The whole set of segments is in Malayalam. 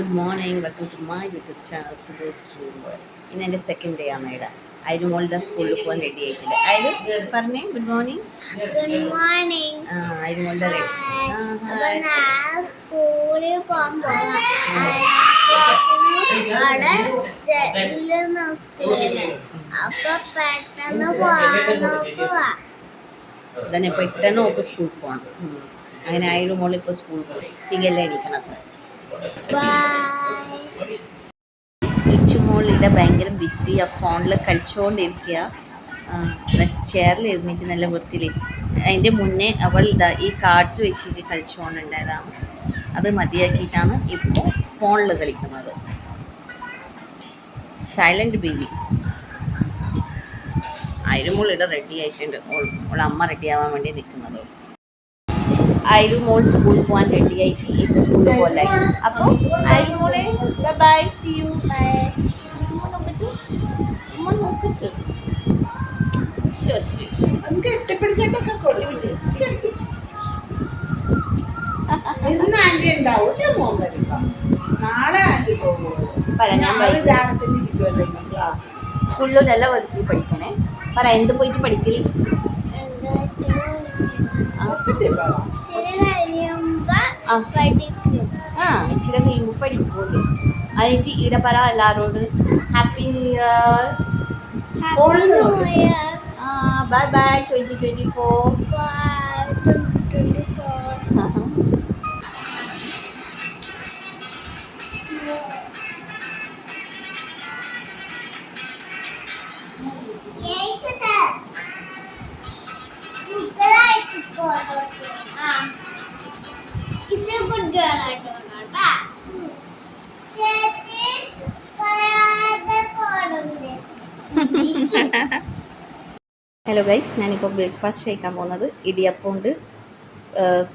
Good morning, welcome to my YouTube channel Sudheesh Sreemol. ഇന്ന് എൻ്റെ സെക്കൻഡ് ഡേ ആണ് ഇവിടെ. അതിന് മോളുടെ സ്കൂളിൽ പോകാൻ റെഡി ആയിട്ടില്ല. അതിന് പറഞ്ഞേ ഗുഡ് മോർണിംഗ്. Good morning. അതിന് മോളുടെ റെഡി. സ്കൂളിൽ പോകുമ്പോൾ അപ്പൊ പെട്ടെന്ന് പോകാൻ നോക്കുക. തന്നെ പെട്ടെന്ന് ഓക്ക് സ്കൂളിൽ പോകണം. അങ്ങനെ ആയാലും മോൾ ഇപ്പോൾ സ്കൂളിൽ പോയി തികല്ലേ അടിക്കണത്. ഇച്ചുമോളിവിടെ ഭയങ്കര ബിസിയാ, ഫോണിൽ കളിച്ചുകൊണ്ടിരിക്കുക. ചെയറിൽ ഇരുന്നിട്ട് നല്ല വൃത്തിയിൽ. അതിൻ്റെ മുന്നേ അവൾ ഇതാ ഈ കാർഡ്സ് വെച്ചിട്ട് കളിച്ചുകൊണ്ടുണ്ടായതാണ്. അത് മതിയാക്കിയിട്ടാണ് ഇപ്പോൾ ഫോണിൽ കളിക്കുന്നത്. Silent baby. അയലുമോൾ ഇവിടെ റെഡി ആയിട്ടുണ്ട്. ഓൾ അമ്മ റെഡി ആവാൻ വേണ്ടി നിൽക്കുന്നത്. അയലുമോൾ സ്കൂളിൽ പോകാൻ റെഡി ആയിട്ട് ഇപ്പോൾ സ്കൂളിൽ പോലെ. അപ്പോൾ അയലുമോളെ ബൈ, സി യു. ബൈ. ഉമ്മ നോക്കിട്ട് നമുക്ക് എത്തിപ്പിടിച്ചിട്ടൊക്കെ കൊടുത്തു. ഇന്ന് ആന്റി ഉണ്ടാവും, നാളെ ആന്റി പോകുള്ളൂ. ക്ലാസ് സ്കൂളിൽ നല്ല വലുത്തിൽ പഠിക്കണേ. പറ എന്ത് പോയിട്ട് പഠിക്കല്? ഇച്ചിരി കഴിയുമ്പോൾ പഠിക്കുള്ളൂ. അതിന് ഇവിടെ പറ എല്ലാവരോട് happy new year. Bye bye 2024. Hello guys, ഞാനിപ്പോൾ ബ്രേക്ക്ഫാസ്റ്റ് കഴിക്കാൻ പോകുന്നത് ഇടിയപ്പമുണ്ട്,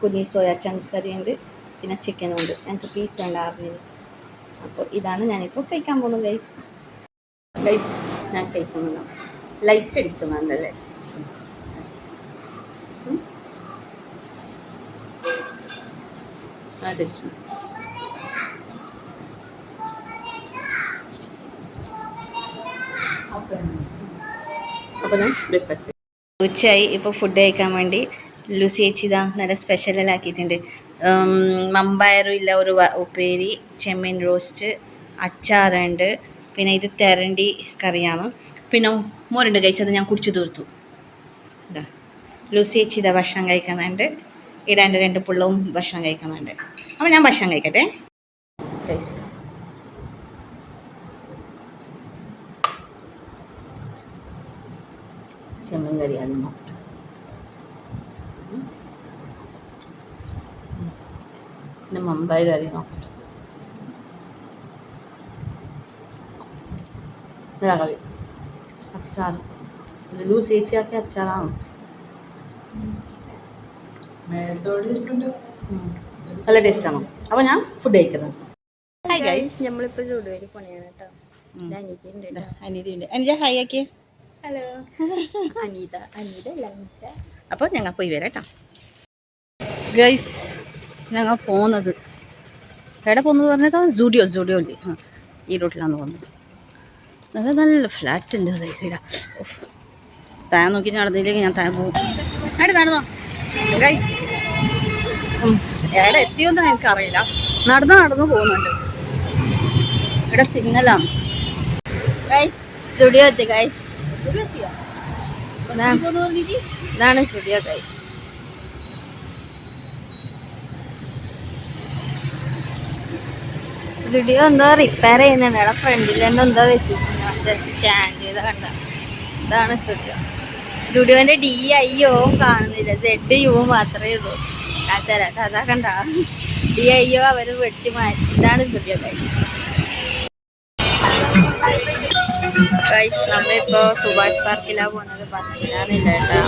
കുഞ്ഞി സോയ ചങ്ക്സ് കറിയുണ്ട്, പിന്നെ ചിക്കനും ഉണ്ട്. ഞങ്ങൾക്ക് പീസ് വേണ്ട അറിഞ്ഞിന്. അപ്പോൾ ഇതാണ് ഞാനിപ്പോൾ കഴിക്കാൻ പോകുന്നത് ഗൈസ്. ഞാൻ കഴിക്കുന്നത് ലൈറ്റ് അടിക്കുന്നുണ്ടല്ലേ. അപ്പോൾ ഞാൻ ബ്രേക്ക്ഫാസ്റ്റ് ഉച്ചയായി. ഇപ്പോൾ ഫുഡ് കഴിക്കാൻ വേണ്ടി ലൂസി ചേച്ചി ഇതാ നല്ല സ്പെഷ്യലെല്ലാം ആക്കിയിട്ടുണ്ട്. മമ്പയറും ഇല്ല ഒരു ഉപ്പേരി, ചെമ്മീൻ റോസ്റ്റ്, അച്ചാറുണ്ട്, പിന്നെ ഇത് തെരണ്ടി കറിയാണ്, പിന്നെ മോരുണ്ട് കഴിച്ചത് ഞാൻ കുടിച്ചു തീർത്തു. ഇതാ ലൂസി ചേച്ചി ഇതാ ഭക്ഷണം കഴിക്കുന്നുണ്ട്. ഇവിടെ എൻ്റെ 2 പിള്ളവും ഭക്ഷണം കഴിക്കുന്നുണ്ട്. അപ്പോൾ ഞാൻ ഭക്ഷണം കഴിക്കട്ടെ ഗൈസ്. ചെമ്മീൻ കറി ആദ്യം നോക്കട്ടെ. പിന്നെ മമ്പായി കറി നോക്കട്ടെ. ഇതാ കറി. അച്ചാർ ലൂസ് ചേച്ചിയാക്കിയ അച്ചാറാണ്. നല്ല ടേസ്റ്റാണോ? അപ്പോൾ ഞാൻ ഫുഡ് കഴിക്കുന്നത്. ഹായ് ഗൈസ്, നമ്മളിപ്പോൾ ചൂടുവരി പണിയാണ് കേട്ടോ. അനീതിയുണ്ട്. അനിജ ഹായ് ആക്കിയേ. ഹലോ അനീത. അപ്പോൾ ഞങ്ങൾ പോയി വരാം കേട്ടോ ഗൈസ്. ഞങ്ങൾ പോകുന്നത് എവിടെ പോകുന്നത് പറഞ്ഞാൽ സ്റ്റുഡിയോ ഉണ്ട്. ഈ റൂട്ടിലാണ് പോകുന്നത്. നല്ല ഫ്ലാറ്റ് ഉണ്ട് ഗൈസ്. ഇവിടെ താൻ നോക്കി നടന്നില്ലെങ്കിൽ ഞാൻ താൻ പോകും. നടന്നോ ഗൈസ്. എവിടെ എത്തിയൊന്നും എനിക്കറിയില്ല. നടന്നു പോകുന്നുണ്ട്. ഇവിടെ സിഗ്നലാണ് ഗൈസ്. സ്റ്റുഡിയോ എത്തി ഗൈസ്. ഇതാണ് സ്റ്റുഡിയോ ഗൈസ്. സ്റ്റുഡിയോ എന്തോ റിപ്പയർ ചെയ്യുന്നുണ്ട്. അവിടെ ഫ്രണ്ടിൽ തന്നെ എന്തോ വെച്ചിട്ടുണ്ട് സ്റ്റാൻഡ് ചെയ്ത കണ്ട. ഇതാണ് സ്റ്റുഡിയോ. സ്റ്റുഡിയോന്റെ DIO കാണുന്നില്ല, ZU മാത്രമേ ഉള്ളൂ. അതാ കണ്ട DIO അവര് വെട്ടി മാറ്റി. ഇതാണ് സ്റ്റുഡിയോ ഗൈസ്. നമ്മളിപ്പോ സുഭാഷ് പാർക്കിലാ പോകുന്നത്, ബസ്സിലാണില്ല കേട്ടോ.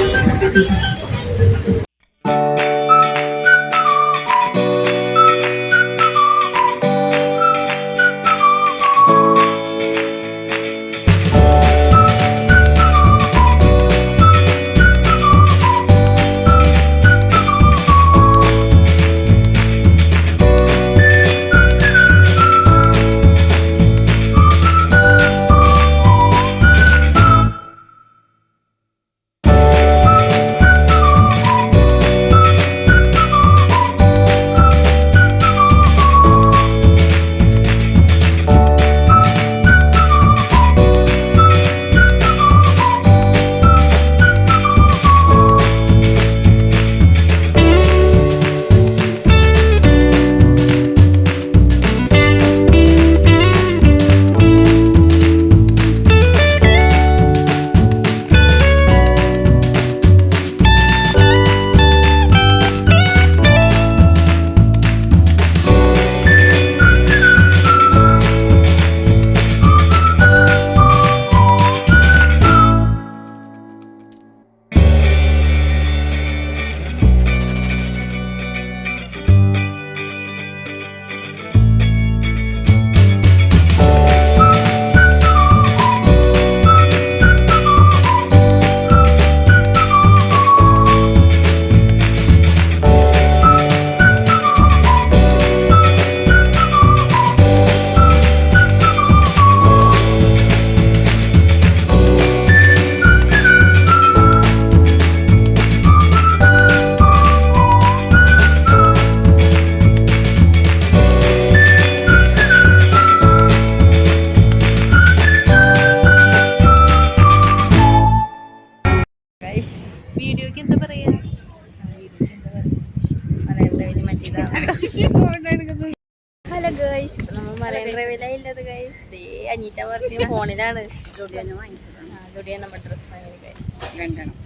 വാങ്ങിയിട്ടാ പറഞ്ഞ ഫോണിലാണ്. ജോഡിയാണ് വാങ്ങിച്ചതാണ്. ജോഡിയാണ് നമ്മുടെ ഡ്രസ് വാങ്ങി ഗൈസ്. രണ്ടെണ്ണം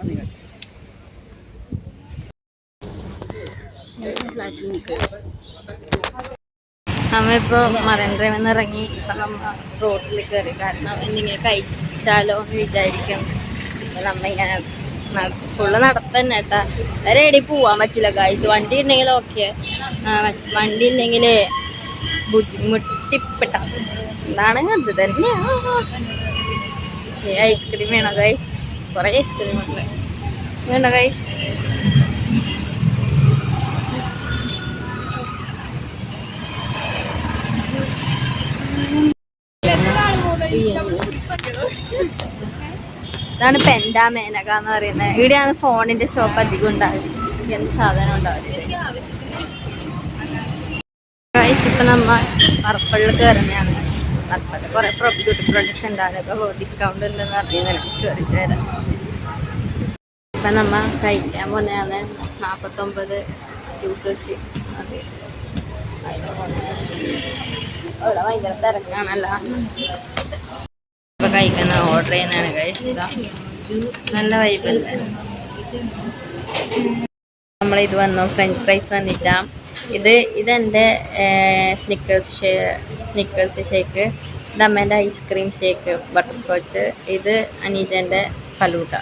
ഒന്ന് നമ്മ ഇപ്പൊ മറൈൻ ഡ്രൈവിൽ നിന്ന് ഇറങ്ങി ഇപ്പൊ നമ്മ റോഡിൽ കയറി. കാരണം എന്തെങ്കിലും കഴിച്ചാലോ എന്ന് വിചാരിക്കും. നമ്മ ഇങ്ങനെ ഫുള്ള് നടത്തന്നെ കേട്ടാ. വേറെ എവിടെയും പോവാൻ പറ്റില്ല ഗൈസ്. വണ്ടി ഉണ്ടെങ്കിൽ ഓക്കെ, വണ്ടി ഇല്ലെങ്കിൽ ബുദ്ധിമുട്ടിപ്പെട്ട എന്താണ് അത് തന്നെയാ. ഐസ്ക്രീം വേണോ ഗൈസ്? കുറെ ഐസ്ക്രീം ഉണ്ട്. വേണ്ട ഗൈസ്. ഇതാണ് പെൻഡാ മേനക എന്ന് പറയുന്നത്. ഇവിടെയാണ് ഫോണിന്റെ ഷോപ്പ് അധികം ഉണ്ടാവും. എന്ത് സാധനം ഉണ്ടാവില്ല. ഇപ്പൊ നമ്മ പർപ്പിളിൽ കയറുന്നതാണ്. പർപ്പിളിൽ കുറെ ബ്യൂട്ടി പ്രൊഡക്ട്സ് ഉണ്ടാകും. ഡിസ്കൗണ്ട് ഉണ്ടെന്ന് അറിയുന്നത് കയറിയിട്ട് വരാം. ഇപ്പൊ നമ്മ കഴിക്കാൻ പോകുന്നതാണ് 49 ജ്യൂസസ് ഷേക്സ്. അവിടെ ഭയങ്കര തിരക്കാണല്ലോ. ഇപ്പൊ കഴിക്കുന്ന ഓർഡർ ചെയ്യുന്നതാണ് കഴിച്ചത്. നല്ല വൈബല്ലേ. നമ്മളിത് വന്നു ഫ്രഞ്ച് ഫ്രൈസ് വന്നിട്ടാ. ഇതെൻ്റെ സ്നിക്കേഴ്സ് ഷേക്ക്. ഇത് അമ്മേൻ്റെ ഐസ്ക്രീം ഷേക്ക് ബട്ടർ സ്കോച്ച്. ഇത് അനീജൻ്റെ ഫലൂഡ,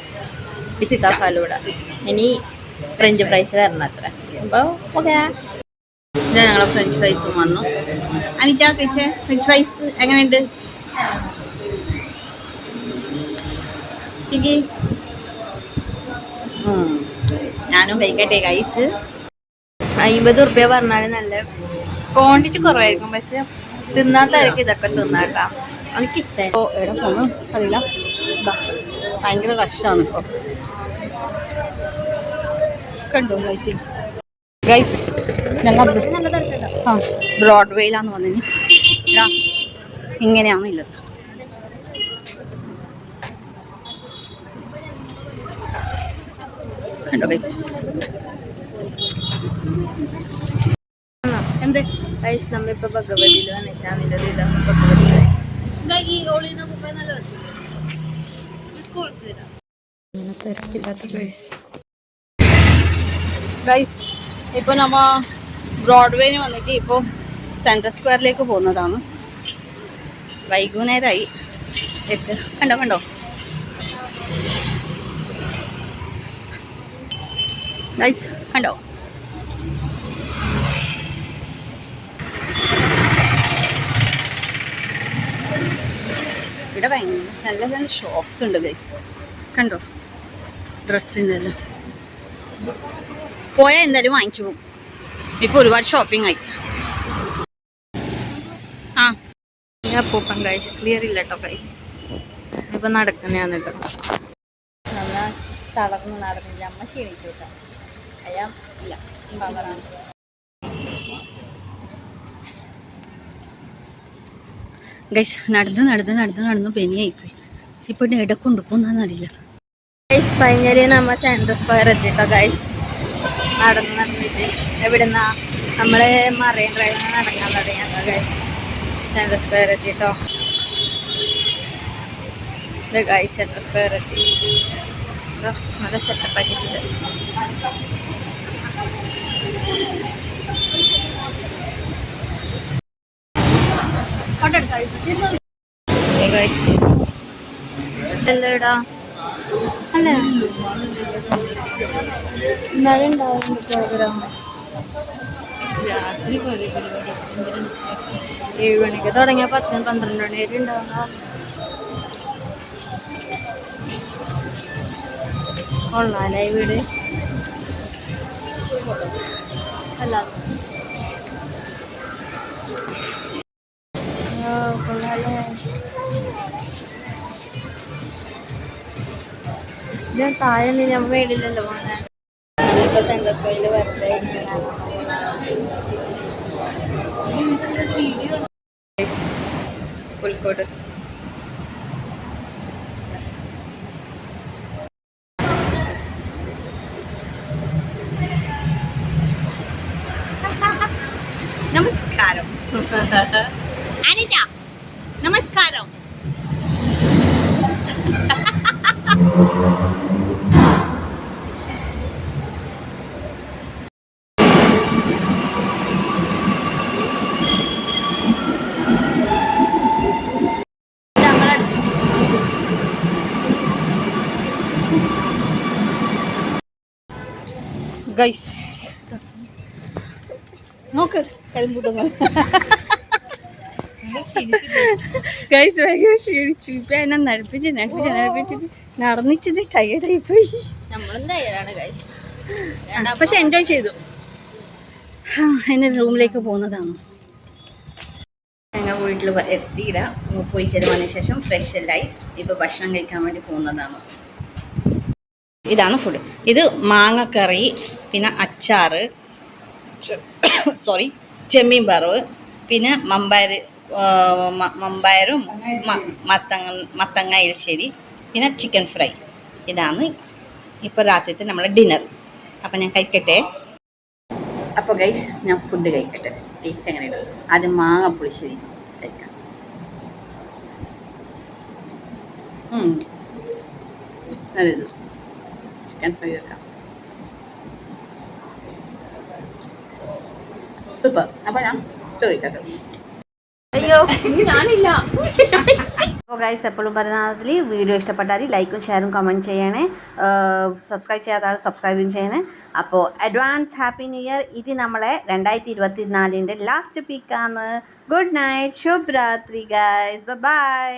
പിസ്ത ഫലൂഡ. ഇനി ഫ്രഞ്ച് ഫ്രൈസ് വരണം അത്ര. അപ്പോൾ ഓക്കെ, ഞങ്ങളെ ഫ്രഞ്ച് ഫ്രൈസും വന്നു. അനിറ്റ കഴിച്ചേ ഫ്രഞ്ച് ഫ്രൈസ് എങ്ങനെയുണ്ട്? ഞാനും കഴിക്കട്ടെ ഗൈസ്. 50 റുപ്യ പറഞ്ഞാൽ നല്ല ക്വാണ്ടിറ്റി കുറവായിരിക്കും, പക്ഷെ തിന്നാത്തവർക്ക് ഇതൊക്കെ തിന്നാട്ടാ. എനിക്കിഷ്ടമായി. ഇപ്പോൾ എവിടെ പോന്നു അറിയില്ല. ഭയങ്കര റഷാണ് ഇപ്പോൾ. കണ്ടു കഴിച്ചു ഗൈസ്. ഞങ്ങൾ ബ്രോഡ്വേയിലാന്ന് വന്നിന്. ഇങ്ങനെയാണുള്ളത്. കണ്ടോ ഗൈസ്? എന്ത് ഗൈസ് നമ്മളിപ്പോ ഭഗവതിയിൽ വന്നിട്ടാണുള്ളത്. ഇതാണ് ഭഗവതി ഗൈസ്. ഗൈസ് ഇപ്പോൾ നമ്മ ബ്രോഡ്വേയിൽ വന്നിട്ട് ഇപ്പോൾ സെൻട്രൽ സ്ക്വയറിലേക്ക് പോകുന്നതാണ്. വൈകുന്നേരമായി. കണ്ടോ കണ്ടോ ഗൈസ്? കണ്ടോ? ഇവിടെ ഭയങ്കര നല്ല നല്ല ഷോപ്സ് ഉണ്ട് ഗൈസ്. കണ്ടോ? ഡ്രസ്സിൻ്റെ എല്ലാം പോയാൽ എന്തായാലും വാങ്ങിച്ചു പോകും. ഇപ്പോൾ ഒരുപാട് ഷോപ്പിംഗ് ആയി. പൂപ്പൻ ഗൈസ് ക്ലിയർ ഇല്ല കേട്ടോ ഗൈസ്. ഇപ്പൊ നടക്കുന്നതാണ് കേട്ടോ. നമ്മ തളർന്ന് നടന്നില്ല. അമ്മ ക്ഷീണിച്ചു കേട്ടോ. അയ്യാ ഇല്ല പവറാണ്. ഗൈസ് നടന്ന് നടന്ന് നടന്ന് നടന്ന് പനിയായിപ്പോയി. ഇപ്പോൾ എവിടെ കൊണ്ടുപോകുന്നറിയില്ല. ഗൈസ് ഫൈനലി നമ്മ സെൻട്രൽ സ്ക്വയർ എത്തിട്ടോ ഗൈസ്. നടന്ന് നടന്നിട്ട് എവിടുന്നാ നമ്മള് മറൈൻ ഡ്രൈവിൽ നടക്കാൻ തുടങ്ങിയ ഗൈസ്. Central square എത്തിട്ടോ. ഇത് ഗൈസ് സെൻട്രൽ സ്ക്വയർ എത്തി. നല്ല സെറ്റപ്പ് ആക്കിയിട്ടുണ്ട്. എല്ലടാ അല്ല എന്നാലും ഉണ്ടാവുന്നുണ്ട് പ്രോഗ്രാം. 7 മണിക്ക് തുടങ്ങിയ 10-12 മണി വരെ ഉണ്ടാവുന്ന. കൊള്ളാലായി വീട് അല്ലാതെ കൊള്ളാലേ. ഞാൻ താഴെ ഞാൻ മേടില്ലല്ലോ മോനെ. ഇപ്പൊ സെൻട്രൽ സ്ക്വയറിൽ വെറുതെ പുൽക്കോട്. നമസ്കാരം അനിത. നമസ്കാരം. ഗൈസ് നോക്ക് കരിമ്പൂട്ടങ്ങൾ ഗൈസ് ഭയങ്കര ക്ഷീണിച്ചു. ഇപ്പൊ എന്നെ നടിപ്പിച്ചിട്ട് നടന്നിച്ചിട്ട് ടയേർഡായി പോയി. നമ്മളും തയ്യാറാണ് ഗൈസ്. പക്ഷെ എൻജോയ് ചെയ്തു. എന്നെ റൂമിലേക്ക് പോകുന്നതാണ്. ഞങ്ങൾ വീട്ടിൽ എത്തിയില്ല. പോയി ചെലവതിന് ശേഷം ഫ്രഷ് എല്ലായി ഇപ്പോൾ ഭക്ഷണം കഴിക്കാൻ വേണ്ടി പോകുന്നതാണ്. ഇതാണ് ഫുഡ്. ഇത് മാങ്ങക്കറി, പിന്നെ അച്ചാറ്, ചെമ്മീൻ വറവ്, പിന്നെ മമ്പയറും മത്തങ്ങ എരിശ്ശേരി, പിന്നെ ചിക്കൻ ഫ്രൈ. ഇതാണ് ഇപ്പോൾ രാത്രിത്തെ നമ്മളെ ഡിന്നർ. അപ്പം ഞാൻ കഴിക്കട്ടെ. അപ്പോൾ ഗൈസ് ഞാൻ ഫുഡ് കഴിക്കട്ടെ. ടേസ്റ്റ് എങ്ങനെയുണ്ട്? ആദ്യം മാങ്ങ പുളിശ്ശേരി കഴിക്കാം. നല്ലത് ചിക്കൻ ഫ്രൈ വെക്കാം. സൂപ്പർ. അപ്പോൾ ഞാൻ ചോദിക്കട്ടെ. അയ്യോ ഞാനില്ല. അപ്പോൾ ഗൈസ് എപ്പോഴും പറയുന്നതിൽ വീഡിയോ ഇഷ്ടപ്പെട്ടാൽ ലൈക്കും ഷെയറും കമൻറ്റ് ചെയ്യണേ. സബ്സ്ക്രൈബ് ചെയ്യാത്ത ആൾ സബ്സ്ക്രൈബും ചെയ്യണേ. അപ്പോൾ അഡ്വാൻസ് ഹാപ്പി ന്യൂ ഇയർ. ഇത് നമ്മളെ 2024 ലാസ്റ്റ് പീക്കാണ്. ഗുഡ് നൈറ്റ്, ശുഭരാത്രി ഗൈസ്. ബൈ.